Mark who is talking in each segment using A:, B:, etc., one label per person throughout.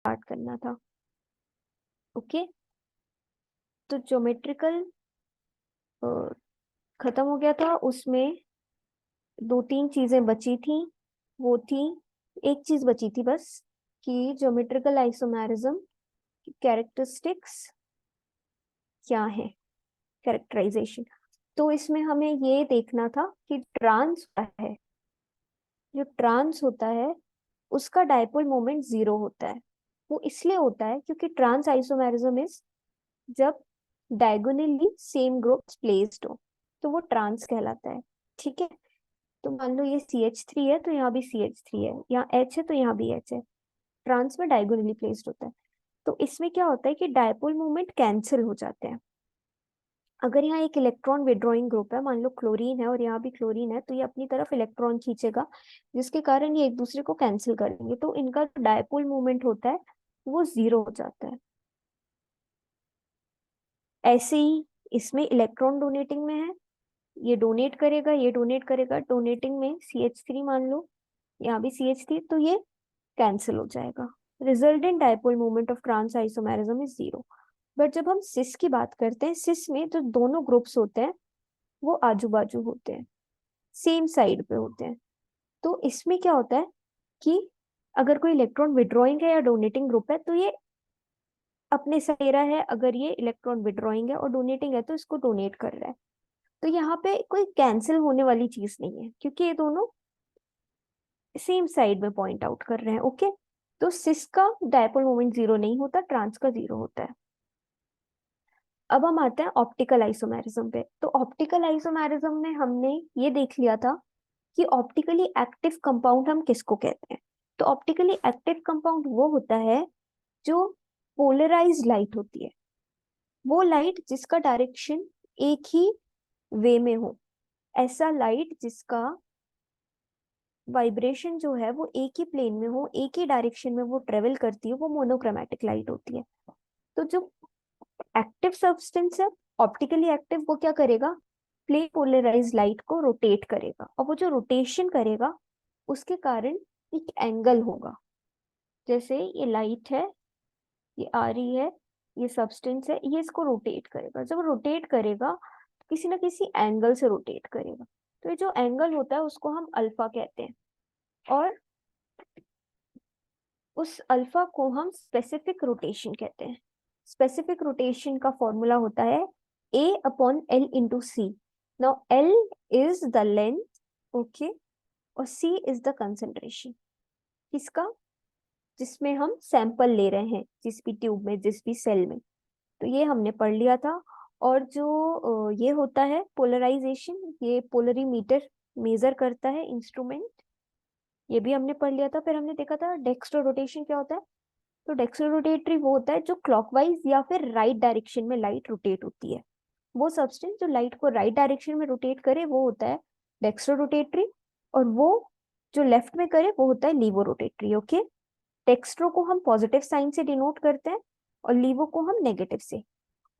A: Start करना था। Okay, तो ज्योमेट्रिकल खत्म हो गया था, उसमें दो तीन चीजें बची थी। वो थी, एक चीज बची थी बस, कि ज्योमेट्रिकल आइसोमेरिज्म कैरेक्टरिस्टिक्स क्या है, कैरेक्टराइजेशन। तो इसमें हमें ये देखना था कि ट्रांस है, जो ट्रांस होता है उसका डायपोल मोमेंट जीरो होता है। वो इसलिए होता है क्योंकि ट्रांस आइसोमेरिज्म इज जब डायगोनली सेम ग्रुप्स प्लेस्ड हो, तो वो ट्रांस कहलाता है। ठीक है, तो मान लो ये CH3 है तो यहाँ भी CH3 है, यहाँ H है तो यहाँ भी H है। ट्रांस में डायगोनली प्लेस्ड होता है। तो इसमें क्या होता है कि डायपोल मोमेंट कैंसिल हो जाते हैं। अगर यहाँ एक इलेक्ट्रॉन विड्रॉइंग ग्रुप है, मान लो क्लोरीन है और यहाँ भी क्लोरीन है, तो ये अपनी तरफ इलेक्ट्रॉन खींचेगा, जिसके कारण ये एक दूसरे को कैंसिल करेंगे, तो इनका जो डायपोल मोमेंट होता है वो जीरो हो जाता है। ऐसे ही इसमें इलेक्ट्रॉन डोनेटिंग में है, ये डोनेट करेगा, ये डोनेट करेगा, डोनेटिंग में CH3 मान लो, यहाँ भी CH3, तो ये कैंसिल हो जाएगा। Resultant dipole moment of trans isomerism is zero. But जब हम सिस की बात करते हैं, सिस में जो दोनों ग्रुप्स होते हैं वो आजू बाजू होते हैं, सेम साइड पे होते हैं। तो इसमें क्या होता है कि अगर कोई इलेक्ट्रॉन विड्रॉइंग है या डोनेटिंग ग्रुप है तो ये अपने से ले रहा है, अगर ये इलेक्ट्रॉन विड्रॉइंग है और डोनेटिंग है तो इसको डोनेट कर रहा है। तो यहाँ पे कोई कैंसिल होने वाली चीज नहीं है, क्योंकि ये दोनों सेम साइड में पॉइंट आउट कर रहे हैं। ओके, तो सिस का डायपोल मोमेंट जीरो नहीं होता, ट्रांस का जीरो होता है। अब हम आते हैं ऑप्टिकल आइसोमेरिज्म पे। तो ऑप्टिकल आइसोमेरिज्म में हमने ये देख लिया था कि ऑप्टिकली एक्टिव कंपाउंड हम किसको कहते हैं। तो ऑप्टिकली एक्टिव कंपाउंड वो होता है जो पोलराइज्ड लाइट होती है, वो लाइट जिसका डायरेक्शन एक ही वे में हो। ऐसा लाइट जिसका वाइब्रेशन जो है वो एक ही प्लेन में हो, एक ही डायरेक्शन में वो ट्रेवल करती है, वो मोनोक्रोमैटिक लाइट होती है। तो जो एक्टिव सब्सटेंस है, ऑप्टिकली एक्टिव, वो क्या करेगा, प्लेन पोलराइज लाइट को रोटेट करेगा, और वो जो रोटेशन करेगा उसके कारण एक एंगल होगा। जैसे ये लाइट है, ये आ रही है, ये सब्सटेंस है, ये इसको रोटेट करेगा। जब रोटेट करेगा तो किसी ना किसी एंगल से रोटेट करेगा। तो ये जो एंगल होता है उसको हम अल्फा कहते हैं, और उस अल्फा को हम स्पेसिफिक रोटेशन कहते हैं। स्पेसिफिक रोटेशन का फॉर्मूला होता है A/L × C। Now L is the length, okay, और C इज द कंसेंट्रेशन। किसका, जिसमें हम सैंपल ले रहे हैं, जिस भी ट्यूब में, जिस भी सेल में। तो ये हमने पढ़ लिया था। और जो ये होता है पोलराइजेशन, ये पोलरीमीटर मेजर करता है इंस्ट्रूमेंट, ये भी हमने पढ़ लिया था। फिर हमने देखा था डेक्स्ट्रो रोटेशन क्या होता है। तो डेक्स्ट्रो रोटेटरी वो होता है जो क्लॉकवाइज या फिर राइट डायरेक्शन में लाइट रोटेट होती है। वो सब्सटेंस जो लाइट को राइट डायरेक्शन में रोटेट करे वो होता है डेक्स्ट्रो रोटेटरी, और वो जो लेफ्ट में करे वो होता है लीवो रोटेटरी। ओके, डेक्स्ट्रो को हम पॉजिटिव साइन से डिनोट करते हैं और लीवो को हम नेगेटिव से।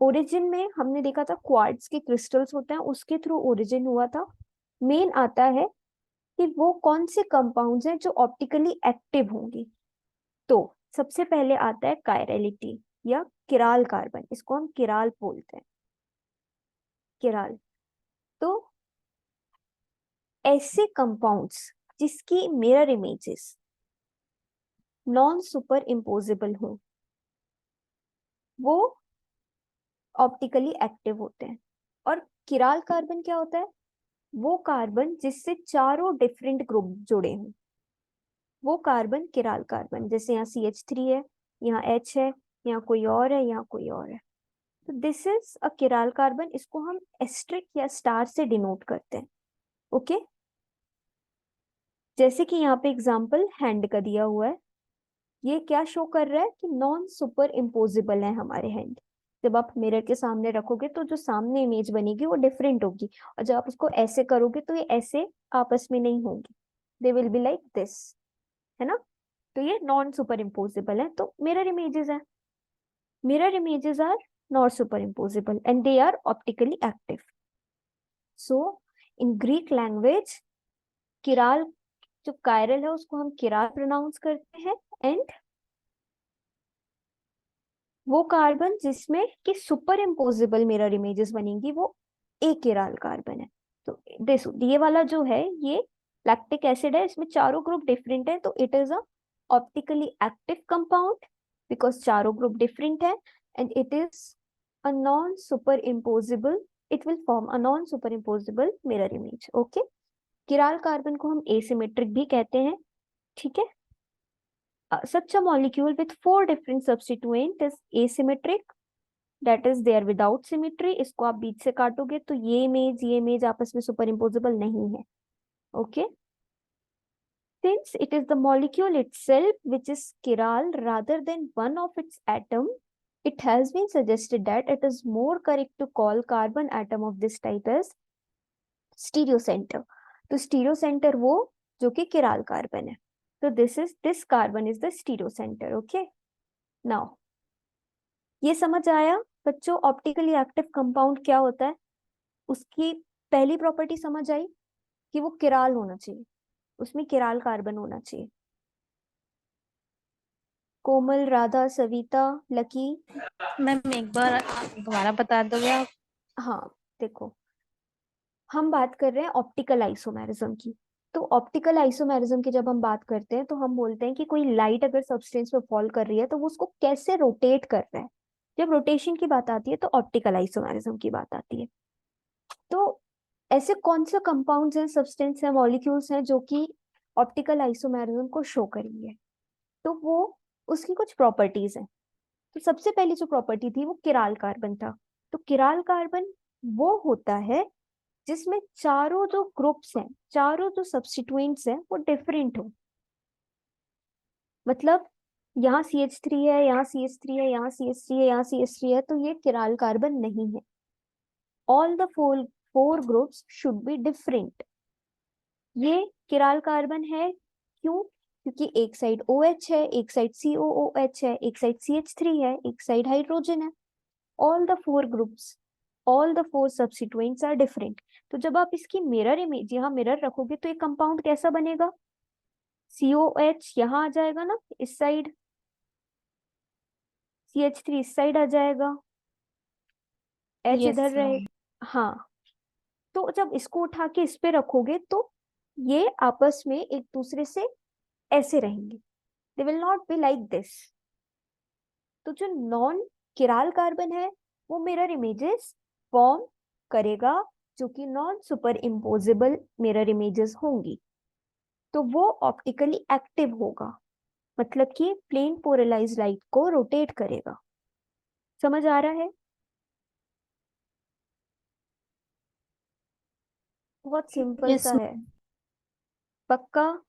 A: ओरिजिन में हमने देखा था क्वार्ट्ज के क्रिस्टल्स होते हैं, उसके थ्रू ओरिजिन हुआ था। मेन आता है कि वो कौन से कंपाउंड्स हैं जो ऑप्टिकली एक्टिव होंगे। तो सबसे पहले आता है कायरलिटी या किराल कार्बन, इसको हम किराल बोलते हैं, किराल। तो ऐसे कंपाउंड्स जिसकी mirror images non super imposable हो, वो ऑप्टिकली एक्टिव होते हैं। और किराल कार्बन क्या होता है, वो कार्बन जिससे चारों डिफरेंट ग्रुप जुड़े हों, वो कार्बन किराल कार्बन। जैसे यहाँ CH3 है, यहाँ H है, यहाँ कोई और है, यहाँ कोई और है। तो दिस इज अ किराल कार्बन, इसको हम एस्ट्रिक या स्टार से डिनोट करते हैं। ओके, जैसे कि यहाँ पे एग्जांपल हैंड का दिया हुआ है, ये क्या शो कर रहा है कि नॉन सुपर इम्पोजिबल है हमारे हैंड। जब आप मिरर के सामने रखोगे तो जो सामने इमेज बनेगी वो डिफरेंट होगी, और जब आप उसको ऐसे करोगे तो ये ऐसे आपस में नहीं होंगी, they will be like this, है ना। तो ये नॉन सुपर इम्पोजिबल है, तो मिरर इमेजेस है। Mirror images are not superimposable and they are optically active. So in Greek language chiral, जो कायरल है उसको हम किराल प्रोनाउंस करते हैं, एंड वो कार्बन जिसमें कि सुपर इम्पोजिबल मिरर इमेजेस बनेंगी वो एकिराल कार्बन है। तो दिस ये वाला जो है ये लैक्टिक एसिड है, इसमें चारों ग्रुप डिफरेंट है, तो it is a optically active compound because चारों ग्रुप डिफरेंट है, and it is a non superimposable, it will form a non superimposable mirror image. Okay, chiral carbon को हम asymmetric भी कहते हैं, ठीक है। Such a molecule with 4 different substituent is asymmetric, that is they are without symmetry। इसको आप बीच से काटोगे तो ये इमेज आपस में सुपर इम्पोजिबल नहीं है। Okay, since it is the molecule itself which is chiral rather than one of its atom, it has been suggested that it is more correct to call carbon atom of this type as stereocenter। तो stereocenter वो जो कि chiral carbon है, तो this carbon is the stereocenter। Okay, now ये समझ आया बच्चों ऑप्टिकली एक्टिव कंपाउंड क्या होता है। उसकी पहली प्रॉपर्टी समझ आई कि वो किराल होना चाहिए, उसमें किराल कार्बन होना चाहिए। कोमल, राधा, सविता, लकी।
B: मैम एक बार दोबारा बता दोगे आप?
A: हाँ देखो, हम बात कर रहे हैं ऑप्टिकल आइसोमेरिज्म की। तो ऑप्टिकल आइसोमेरिज्म की जब हम बात करते हैं तो हम बोलते हैं कि कोई लाइट अगर सब्सटेंस पे फॉल कर रही है तो वो उसको कैसे रोटेट कर रहा है। जब रोटेशन की बात आती है तो ऑप्टिकल आइसोमेरिज्म की बात आती है। तो ऐसे कौन से कंपाउंड्स हैं, सब्सटेंस हैं, मॉलिक्यूल्स हैं जो कि ऑप्टिकल आइसोमेरिज्म को शो करेंगे। तो वो उसकी कुछ प्रॉपर्टीज हैं। तो सबसे पहली जो प्रॉपर्टी थी वो किराल कार्बन था। तो किराल कार्बन वो होता है जिसमें चारों जो ग्रुप्स हैं, चारों जो सब्स्टिट्यूएंट्स हैं वो डिफरेंट हो। मतलब यहाँ CH3 है, यहाँ CH3 है, यहाँ CH3 है, यहाँ CH3 है, तो ये किराल कार्बन नहीं है। All the four groups should be different. ये किराल कार्बन है क्यों? क्योंकि एक साइड OH है, एक साइड COOH है, एक साइड CH3 है, एक साइड हाइड्रोजन है। All the four groups, all the four substituents are different. तो जब आप इसकी मिरर इमेज यहाँ मिरर रखोगे तो ये कंपाउंड कैसा बनेगा? COH यहाँ आ जाएगा ना इस साइड, CH3 इस साइड आ जाएगा, H
B: यस
A: इधर
B: मैम।
A: रहेगा। हाँ, तो जब इसको उठा के इस पे रखोगे तो ये आपस में एक दूसरे से ऐसे रहेंगे, they will not be like this. तो जो नॉन किराल कार्बन है वो मिरर इमेजेस फॉर्म करेगा जो कि non superimposable mirror images होंगी। तो वो ऑप्टिकली एक्टिव होगा, मतलब कि प्लेन पोलराइज्ड लाइट को रोटेट करेगा। समझ आ रहा है? बहुत सिंपल
B: यस
A: सा है। पक्का?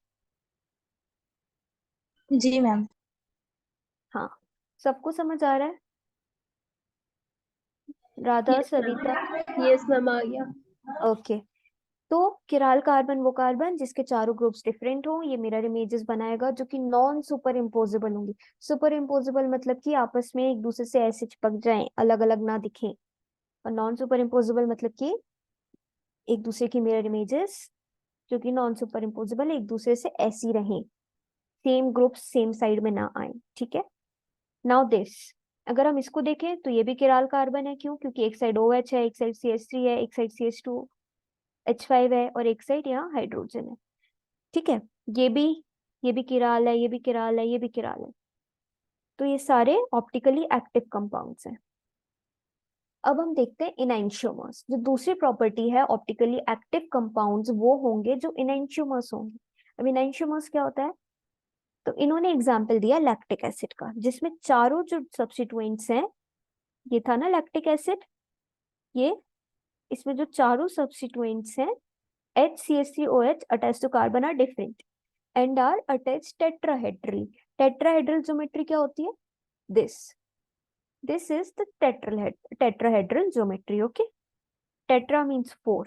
B: जी मैम।
A: हाँ, सबको समझ आ रहा है? Radha,
B: yes
A: Savita.
B: Ma'am, yes ma'am आ गया।
A: ओके, तो किराल कार्बन वो कार्बन जिसके चारों ग्रुप्स डिफरेंट हो, ये मिरर इमेजेस बनाएगा जो कि नॉन सुपर इम्पोजिबल होंगी। सुपर इम्पोजिबल मतलब कि आपस में एक दूसरे से ऐसे चिपक जाएं, अलग अलग ना दिखें। और नॉन सुपर इम्पोजिबल मतलब कि एक दूसरे की मिरर इमेजेस जो कि नॉन सुपर इम्पोजिबल एक दूसरे से ऐसी रहें, सेम ग्रुप सेम साइड में ना आए, ठीक है। नाउ दिस, अगर हम इसको देखें तो ये भी किराल कार्बन है। क्यों? क्योंकि एक साइड OH है, एक साइड CH3 है, एक साइड CH2H5 है, और एक साइड यहाँ हाइड्रोजन है, ठीक है। ये भी ये भी किराल है, ये भी किराल है, ये भी किराल है। तो ये सारे ऑप्टिकली एक्टिव कंपाउंड्स हैं। अब हम देखते हैं इनैंशियोमर्स। जो दूसरी प्रॉपर्टी है ऑप्टिकली एक्टिव कंपाउंड्स वो होंगे जो इनैंशियोमर्स होंगे। अब इनैंशियोमर्स क्या होता है? तो इन्होंने एग्जाम्पल दिया लैक्टिक एसिड का, जिसमें चारों जो सब्स्टिट्यूएंट्स हैं, ये था ना लैक्टिक एसिड, ये इसमें जो चारों सब्स्टिट्यूएंट्स हैं HCH3OH attach to carbon are different and are attach tetrahedrally. Tetrahedral geometry क्या होती है? This is the tetrahedral geometry। Okay, tetra means 4.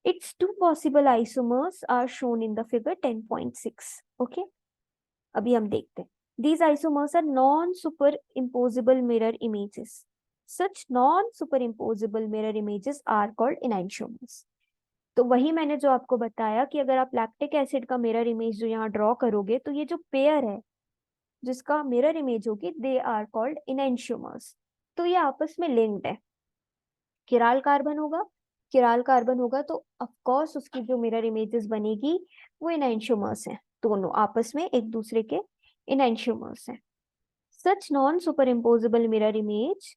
A: Its two possible isomers are shown in the figure 10.6. Okay, अभी हम देखते हैं। These isomers are non-superimposable mirror images. Such non-superimposable mirror images are called enantiomers। तो वही मैंने जो आपको बताया कि अगर आप लैक्टिक एसिड का मिरर इमेज जो यहाँ ड्रॉ करोगे तो ये जो पेयर है जिसका मिरर इमेज होगी, दे आर कॉल्ड इनैंशियोमर्स। तो ये आपस में लिंक्ड है। किराल कार्बन होगा, किराल कार्बन होगा तो ऑफ कोर्स उसकी जो मिरर इमेजेस बनेगी वो इनैंशियोमर्स हैं, दोनों आपस में एक दूसरे के इनैंशियोमर्स हैं। Such non superimposable mirror image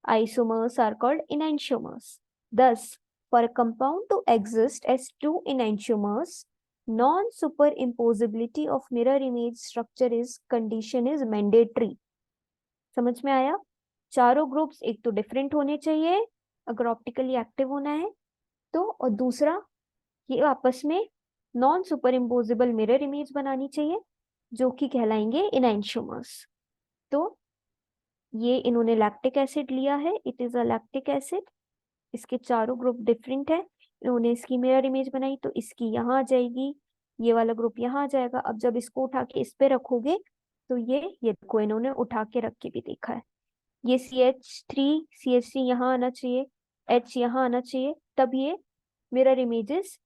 A: isomers are called enantiomers. Thus, for a compound to exist as two enantiomers, non-superimposability of mirror image structure is condition is mandatory. समझ में आया? चारों ग्रुप्स एक तो डिफरेंट होने चाहिए अगर ऑप्टिकली एक्टिव होना है तो, और दूसरा ये आपस में non superimposable mirror image बनानी चाहिए जो कि कहलाएंगे इनैंशियोमर्स। तो ये इन्होंने लैक्टिक एसिड लिया है, it is a lactic acid, इसके चारों ग्रुप डिफरेंट है, इन्होंने इसकी मिरर इमेज बनाई तो इसकी यहाँ आ जाएगी, ये वाला ग्रुप यहाँ आ जाएगा। अब जब इसको उठा के इस पे रखोगे तो ये देखो इन्होंने उठा के रख के भी देखा है, ये CH3 यहाँ आना चाहिए, H यहाँ आना चाहिए, तब ये मिरर इमेजेस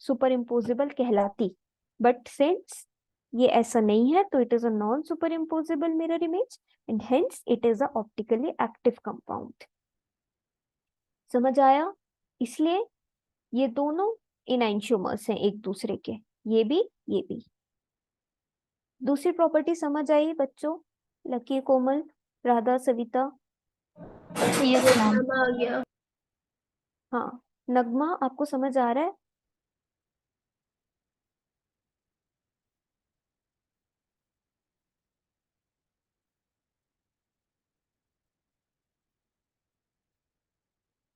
A: सुपर इम्पोजेबल कहलाती। बट सिंस ये ऐसा नहीं है तो it is a non superimposable mirror image and hence it is a optically active compound. समझ आया? इसलिए ये दोनों इनैंशियोमर्स हैं एक दूसरे के, ये भी ये भी। दूसरी प्रॉपर्टी समझ आई बच्चों? लकी, कोमल, राधा, सविता?
B: Yes ma'am.
C: आ गया।
A: हाँ, नगमा आपको समझ आ रहा है?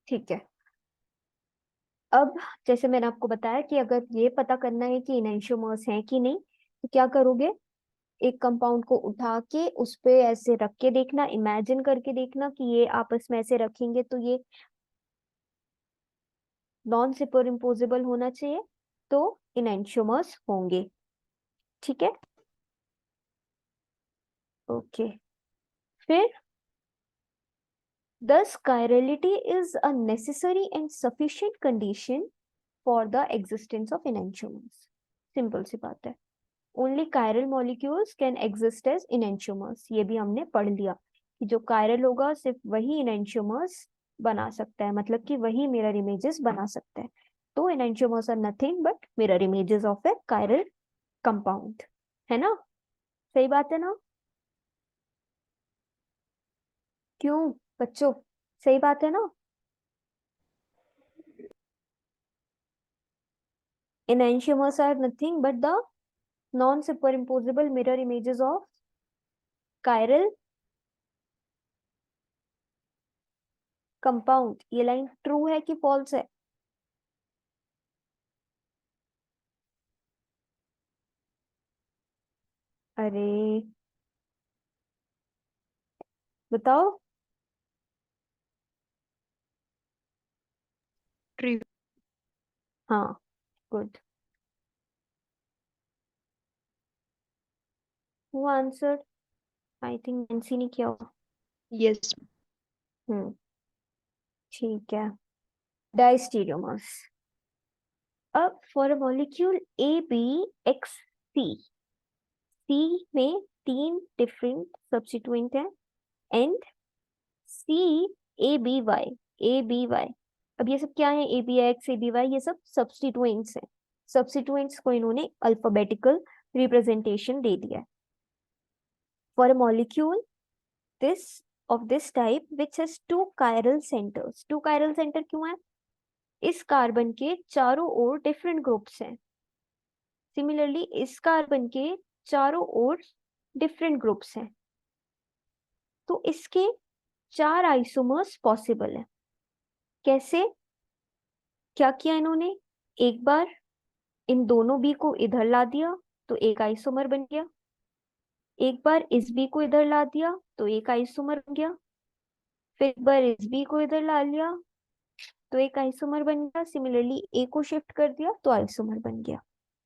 A: ठीक है। अब जैसे मैंने आपको बताया कि अगर ये पता करना है कि इनैंशियोमर्स हैं कि नहीं तो क्या करोगे, एक कंपाउंड को उठा के उस पे ऐसे रख के देखना, इमेजिन करके देखना कि ये आपस में ऐसे रखेंगे तो ये नॉन सुपर इम्पोजेबल होना चाहिए तो इनैंशियोमर्स होंगे। ठीक है, ओके। फिर thus chirality is a necessary and sufficient condition for the existence of enantiomers. Simple सी बात है, only chiral molecules can exist as enantiomers. ये भी हमने पढ़ लिया कि जो कायरल होगा सिर्फ वही इनैंशियोमर्स बना सकता है, मतलब कि वही मिरर इमेजेस बना सकता है। तो enantiomers are nothing but mirror images of a chiral compound, है ना? सही बात है ना? क्यों बच्चों, सही बात है ना? Enantiomers are nothing but the non-superimposable mirror images of chiral compound। ये लाइन ट्रू है कि फॉल्स है? अरे बताओ।
B: ट्रू।
A: हाँ, गुड। वो आंसर आई थिंक नैंसी ने किया होगा।
C: यस।
A: हम्म, ठीक है। डायस्टीरियोमर्स। अब फॉर अ मॉलिक्यूल ABXC, सी में 3 डिफरेंट सब्स्टिट्यूएंट हैं एंड ABY। अब ये सब क्या है? ABX, ABY, ये सब सब्स्टिट्यूएंट्स हैं। सब्स्टिट्यूएंट्स को इन्होंने अल्फाबेटिकल रिप्रेजेंटेशन दे दिया है। For a molecule this of this type which has 2 chiral centers। 2 chiral center क्यों है? इस कार्बन के चारों ओर डिफरेंट ग्रुप्स हैं। सिमिलरली इस कार्बन के चारों ओर डिफरेंट ग्रुप्स हैं, तो इसके 4 आइसोमर्स पॉसिबल है। कैसे? क्या किया इन्होंने, एक बार इन दोनों बी को इधर ला दिया तो एक आइसोमर बन गया, एक बार इस बी को इधर ला दिया तो एक आइसोमर बन गया, फिर एक बार इस बी को इधर ला लिया तो एक आइसोमर बन गया, सिमिलरली ए को शिफ्ट कर दिया तो आइसोमर बन गया।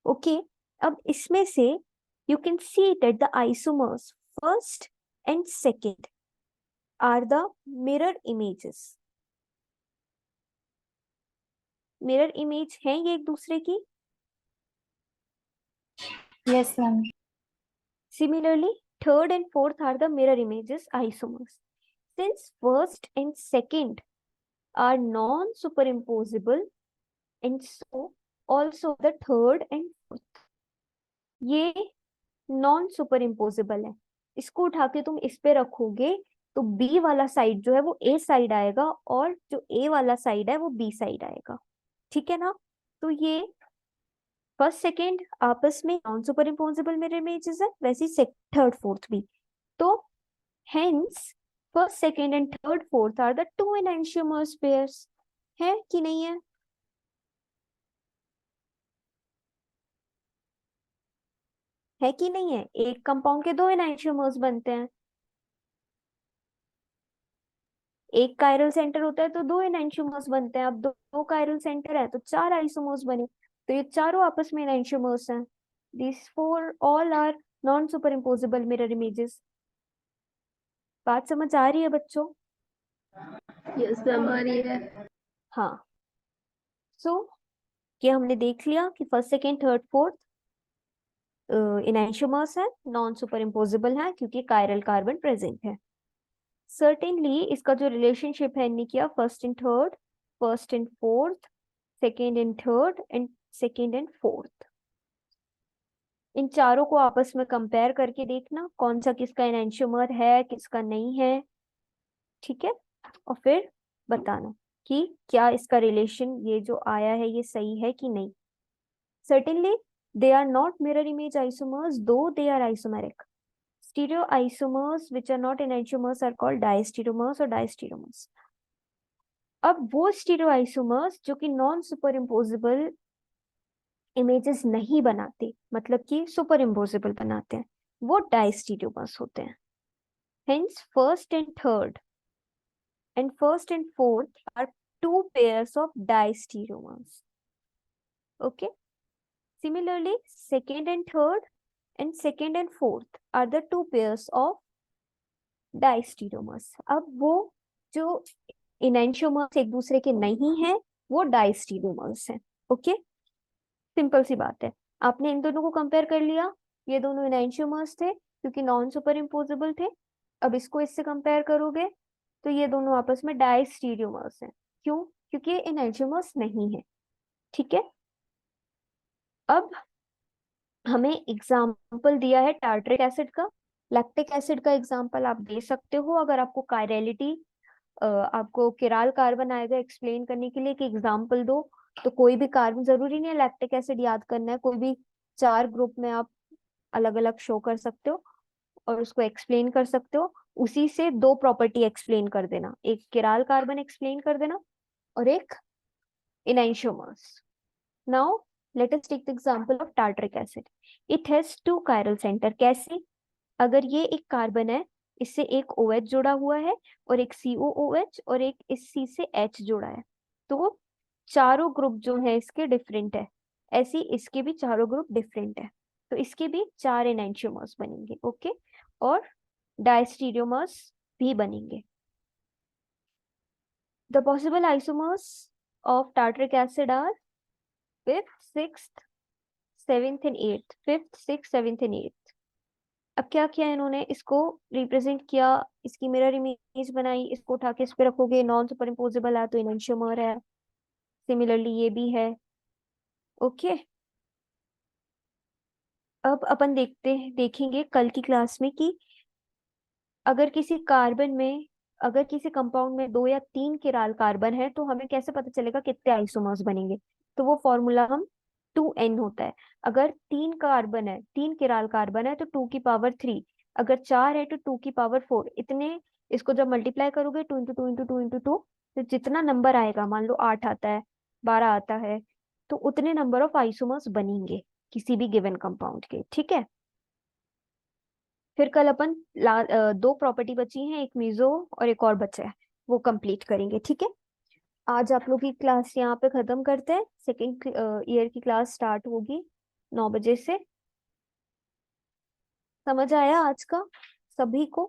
A: ओके, अब इसमें से you can see that the isomers first and second are the mirror images. Mirror image है ये एक दूसरे की।
B: Yes ma'am.
A: Similarly third and fourth are the mirror images isomers. Since first and second are non-superimposable, and so also the third and fourth. ये non superimposable है, इसको उठा के तुम इस पे रखोगे तो बी वाला साइड जो है वो ए साइड आएगा और जो ए वाला साइड है वो बी साइड आएगा, ठीक है ना। तो ये फर्स्ट सेकेंड आपस में non superimposable mirror images है, वैसे ही थर्ड फोर्थ भी। तो hence first second and third fourth are the two enantiomers pairs, है कि नहीं है? है कि नहीं है? एक कंपाउंड के दो एनैंशियोमर्स बनते हैं, एक कायरल सेंटर होता है तो दो एनैंशियोमर्स बनते हैं। अब दो कायरल सेंटर है तो चार आइसोमर्स बने, तो ये चारों आपस में एनैंशियोमर्स हैं। This four all are non superimposable mirror images. बात समझ आ रही है बच्चों?
B: यस मैम आ रही है।
A: हाँ, सो ये हमने देख लिया कि first second third fourth enantiomers है, नॉन सुपर इम्पोजेबल है क्योंकि कायरल कार्बन प्रेजेंट है। सर्टेनली इसका जो रिलेशनशिप है इनने किया first and third, first and fourth, second and third and second and fourth. इन चारों को आपस में कंपेयर करके देखना कौन सा किसका एनैंशियोमर है किसका नहीं है, ठीक है। और फिर बताना कि क्या इसका रिलेशन ये जो आया है ये सही है कि नहीं। Certainly they are not mirror image isomers though they are isomeric. Stereoisomers which are not enantiomers are called diastereomers or diastereomers. अब वो स्टीरियोआइसोमर्स जो कि नॉन सुपर इम्पोजेबल इमेजेस नहीं बनाते, मतलब कि सुपर इम्पोजेबल बनाते हैं, वो डाइस्टीरियोमर्स होते हैं। Hence first and fourth are two pairs of diastereomers. Okay. Similarly, second and fourth are the two pairs of डाइस्टीरियोमर्स। अब वो जो एनैंशियोमर्स एक दूसरे के नहीं है वो डाइस्टीरियोमर्स हैं। ओके, सिंपल सी बात है। आपने इन दोनों को कंपेयर कर लिया, ये दोनों एनैंशियोमर्स थे क्योंकि नॉन सुपर इम्पोजेबल थे। अब इसको इससे कंपेयर करोगे तो ये दोनों आपस में डाइस्टीरियोमर्स हैं। क्यों? क्योंकि ये एनैंशियोमर्स नहीं है, ठीक है। अब हमें एग्जाम्पल दिया है टार्ट्रिक एसिड का, लैक्टिक एसिड का एग्जाम्पल आप दे सकते हो अगर आपको कायरलिटी आपको किराल कार्बन आएगा एक्सप्लेन करने के लिए कि एग्जाम्पल दो, तो कोई भी कार्बन, जरूरी नहीं है लैक्टिक एसिड याद करना है, कोई भी चार ग्रुप में आप अलग अलग शो कर सकते हो और उसको एक्सप्लेन कर सकते हो। उसी से दो प्रॉपर्टी एक्सप्लेन कर देना, एक किराल कार्बन एक्सप्लेन कर देना और एक enantiomers. Now let us take the example of tartaric acid. It has two chiral centre. कैसे? अगर ये एक कार्बन है, इससे एक OH जुड़ा हुआ है और एक COOH और एक इस C से H जुड़ा है, तो चारों ग्रुप जो है इसके डिफरेंट है। ऐसे ही इसके भी चारों ग्रुप डिफरेंट है, तो इसके भी चार एनैंशियोमर्स बनेंगे। ओके, और डायस्टीरियोमर्स भी बनेंगे। The possible isomers of tartaric acid are fifth, sixth, seventh and eighth. Fifth, sixth, seventh and eighth. अब क्या किया इन्होंने, इसको रिप्रेजेंट किया, इसकी मिरर इमेज बनाई, इसको उठा के इस पे रखोगे, नॉन सुपर इम्पोजेबल है तो एनैंशियोमर है। सिमिलरली ये भी है। ओके, अब अपन देखेंगे कल की क्लास में कि अगर किसी कार्बन में, अगर किसी कंपाउंड में दो या तीन किराल कार्बन है तो हमें कैसे पता चलेगा कितने आइसोमर्स बनेंगे। तो वो फॉर्मूला हम 2n होता है। अगर तीन कार्बन है, तीन किराल कार्बन है तो 2 की पावर 3, अगर चार है तो 2 की पावर 4। इतने, इसको जब मल्टीप्लाई करोगे 2 × 2 × 2 × 2, तो जितना नंबर आएगा, मान लो 8 आता है, 12 आता है, तो उतने नंबर ऑफ आइसोमर्स बनेंगे किसी भी गिवन कंपाउंड के, ठीक है। फिर कल अपन दो प्रॉपर्टी बची हैं, एक मीजो और एक और बचा है, वो कंप्लीट करेंगे, ठीक है। आज आप लोग की क्लास यहाँ पे खत्म करते हैं। सेकेंड ईयर की क्लास स्टार्ट होगी 9 बजे से। समझ आया आज का सभी को?